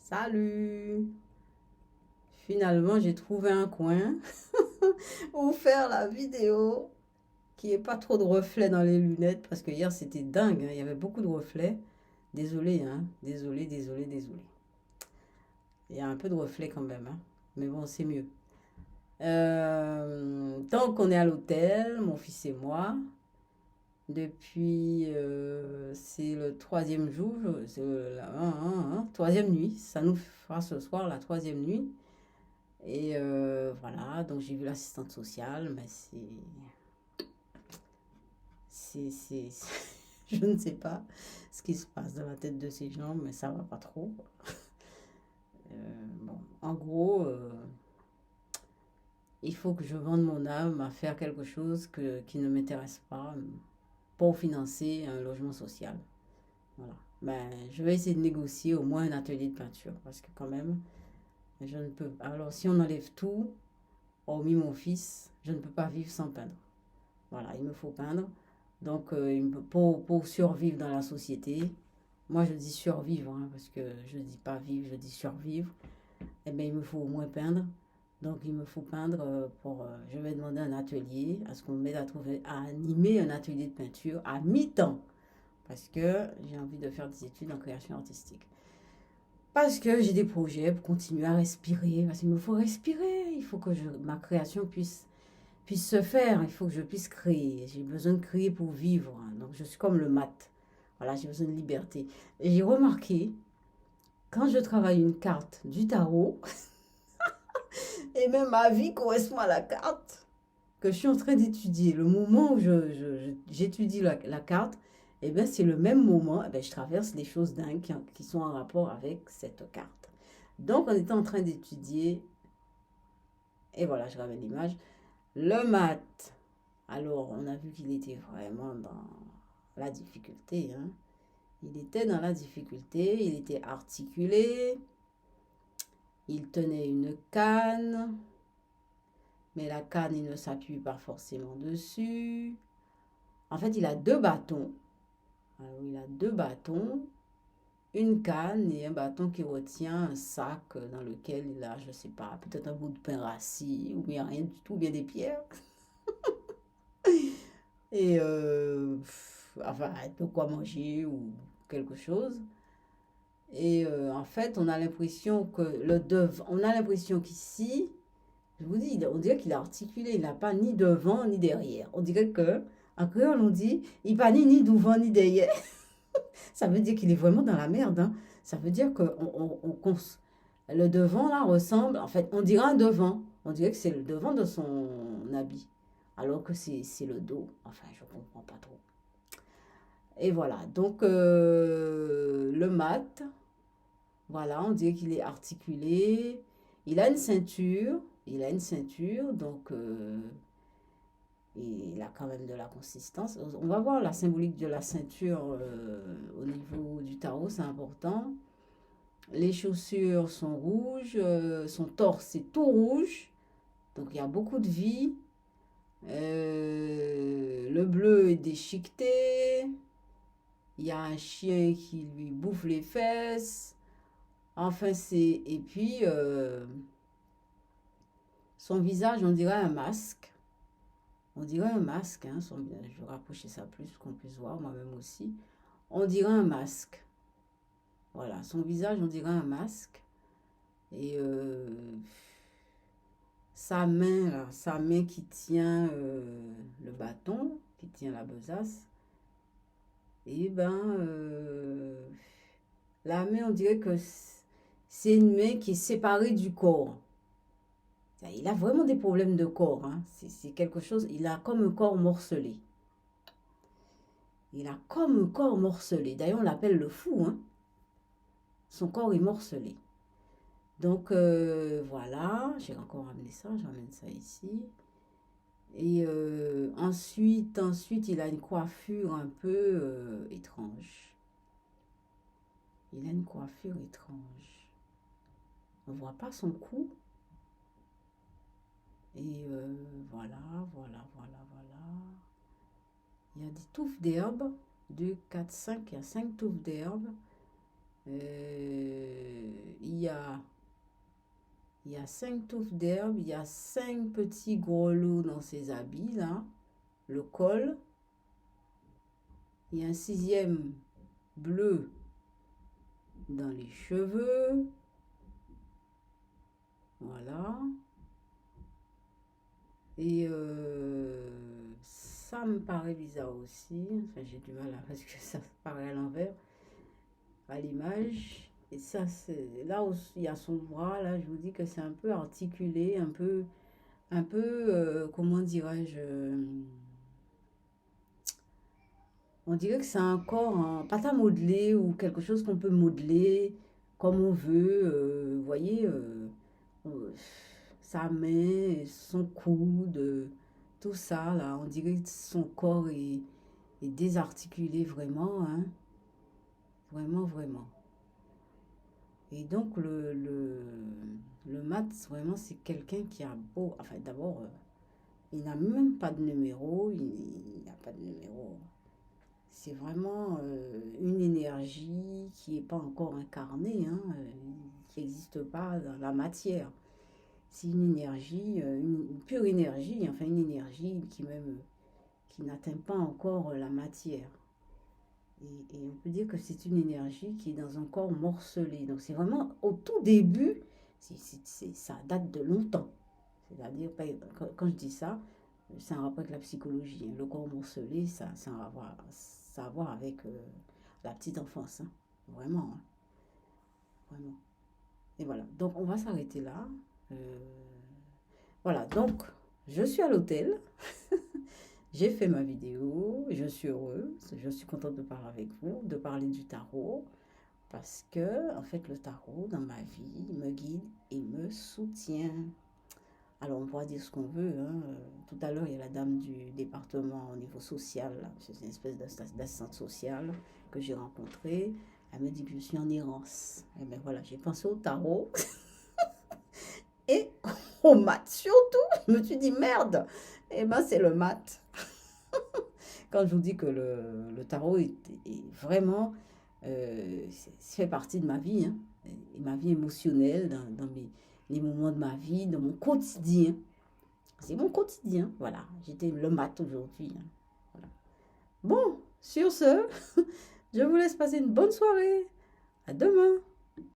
Salut! Finalement, j'ai trouvé un coin où faire la vidéo qui est pas trop de reflets dans les lunettes parce que hier c'était dingue, hein, il y avait beaucoup de reflets. Désolé, hein, désolé. Il y a un peu de reflets quand même, hein, mais bon, c'est mieux. Tant qu'on est à l'hôtel, mon fils et moi, depuis c'est le troisième jour, c'est troisième nuit, ça nous fera ce soir la troisième nuit. Et voilà, donc j'ai vu l'assistante sociale, mais c'est, je ne sais pas ce qui se passe dans la tête de ces gens, mais ça va pas trop. Bon, en gros, il faut que je vende mon âme à faire quelque chose qui ne m'intéresse pas pour financer un logement social. Voilà. Ben, je vais essayer de négocier au moins un atelier de peinture, parce que quand même, je ne peux. Alors, si on enlève tout, hormis mon fils, je ne peux pas vivre sans peindre. Voilà, il me faut peindre. Donc, pour survivre dans la société, moi je dis survivre, hein, parce que je ne dis pas vivre, je dis survivre. Eh bien, il me faut au moins peindre. Donc, il me faut peindre je vais demander un atelier, à ce qu'on m'aide à animer un atelier de peinture à mi-temps. Parce que j'ai envie de faire des études en création artistique. Parce que j'ai des projets pour continuer à respirer. Parce qu'il me faut respirer. Il faut que ma création puisse se faire, il faut que je puisse créer. J'ai besoin de créer pour vivre, hein. Donc je suis comme le mat. Voilà, j'ai besoin de liberté. Et j'ai remarqué, quand je travaille une carte du tarot, et même ma vie correspond à la carte que je suis en train d'étudier, le moment où j'étudie la carte, et bien c'est le même moment, et bien, je traverse des choses dingues qui sont en rapport avec cette carte. Donc on était en train d'étudier, et voilà, je ramène l'image, le mat. Alors, on a vu qu'il était vraiment dans la difficulté, hein. Il était dans la difficulté, il était articulé, il tenait une canne, mais la canne, il ne s'appuie pas forcément dessus. En fait, il a deux bâtons. Alors, il a deux bâtons, une canne et un bâton qui retient un sac dans lequel il a, je ne sais pas, peut-être un bout de pain rassis ou bien rien du tout, bien des pierres. Et enfin, de quoi manger ou quelque chose. Et en fait, on a l'impression que on a l'impression qu'ici, je vous dis, on dirait qu'il a articulé, il n'a pas ni devant ni derrière. On dirait que, en créole, on dit, il n'a pas ni devant ni derrière. Ça veut dire qu'il est vraiment dans la merde, hein. Ça veut dire que le devant, là, ressemble, en fait, on dirait un devant. On dirait que c'est le devant de son habit. Alors que c'est le dos. Enfin, je ne comprends pas trop. Et voilà, donc le mat, voilà, on dirait qu'il est articulé. Il a une ceinture, donc il a quand même de la consistance. On va voir la symbolique de la ceinture au niveau du tarot, c'est important. Les chaussures sont rouges, son torse est tout rouge, donc il y a beaucoup de vie. Le bleu est déchiqueté. Il y a un chien qui lui bouffe les fesses. Enfin, c'est. Et puis, son visage, on dirait un masque. On dirait un masque, hein. Je vais rapprocher ça plus pour qu'on puisse voir, moi-même aussi. On dirait un masque. Voilà, son visage, on dirait un masque. Et sa main qui tient le bâton, qui tient la besace. Et ben, la main, on dirait que c'est une main qui est séparée du corps. Il a vraiment des problèmes de corps, hein. C'est quelque chose, il a comme un corps morcelé. Il a comme un corps morcelé. D'ailleurs, on l'appelle le fou, hein. Son corps est morcelé. Donc, voilà. J'ai encore ramené ça. J'emmène ça ici. Et ensuite, il a une coiffure un peu étrange. Il a une coiffure étrange. On ne voit pas son cou. Et voilà. Il y a des touffes d'herbe. 2, 4, 5. Il y a 5 touffes d'herbe. Il il y a 5 touffes d'herbe, il y a 5 petits grelots dans ses habits, là, le col. Il y a un 6e bleu dans les cheveux. Voilà. Et ça me paraît bizarre aussi. Enfin, j'ai du mal à parce que ça paraît à l'envers, à l'image. Et ça, c'est là où il y a son bras, là, je vous dis que c'est un peu articulé, comment dirais-je, on dirait que c'est un corps en pâte à modeler ou quelque chose qu'on peut modeler comme on veut. Vous voyez, euh, sa main, son coude, tout ça, là, on dirait que son corps est désarticulé vraiment, hein, vraiment, vraiment. Et donc, le mat, vraiment, c'est quelqu'un qui a beau. Enfin, d'abord, il n'a même pas de numéro, il n'a pas de numéro. C'est vraiment une énergie qui n'est pas encore incarnée, hein, qui n'existe pas dans la matière. C'est une énergie, une pure énergie, enfin une énergie qui n'atteint pas encore la matière. Et on peut dire que c'est une énergie qui est dans un corps morcelé. Donc c'est vraiment au tout début, ça date de longtemps. C'est-à-dire, quand je dis ça, c'est un rapport avec la psychologie, hein. Le corps morcelé, ça a à voir avec la petite enfance, hein. Vraiment, hein. Vraiment. Et voilà, donc on va s'arrêter là. Euh, voilà, donc je suis à l'hôtel. J'ai fait ma vidéo, je suis heureuse, je suis contente de parler avec vous, de parler du tarot, parce que, en fait, le tarot, dans ma vie, me guide et me soutient. Alors, on pourra dire ce qu'on veut, hein. Tout à l'heure, il y a la dame du département au niveau social, là. C'est une espèce d'assistante sociale que j'ai rencontrée. Elle me dit que je suis en errance. Et bien voilà, j'ai pensé au tarot et au mat surtout. Je me suis dit, merde, et ben c'est le mat. Quand je vous dis que le tarot est vraiment, fait partie de ma vie, hein, et ma vie émotionnelle, dans les moments de ma vie, dans mon quotidien. C'est mon quotidien, voilà. J'étais le mat aujourd'hui, hein, voilà. Bon, sur ce, je vous laisse passer une bonne soirée. À demain.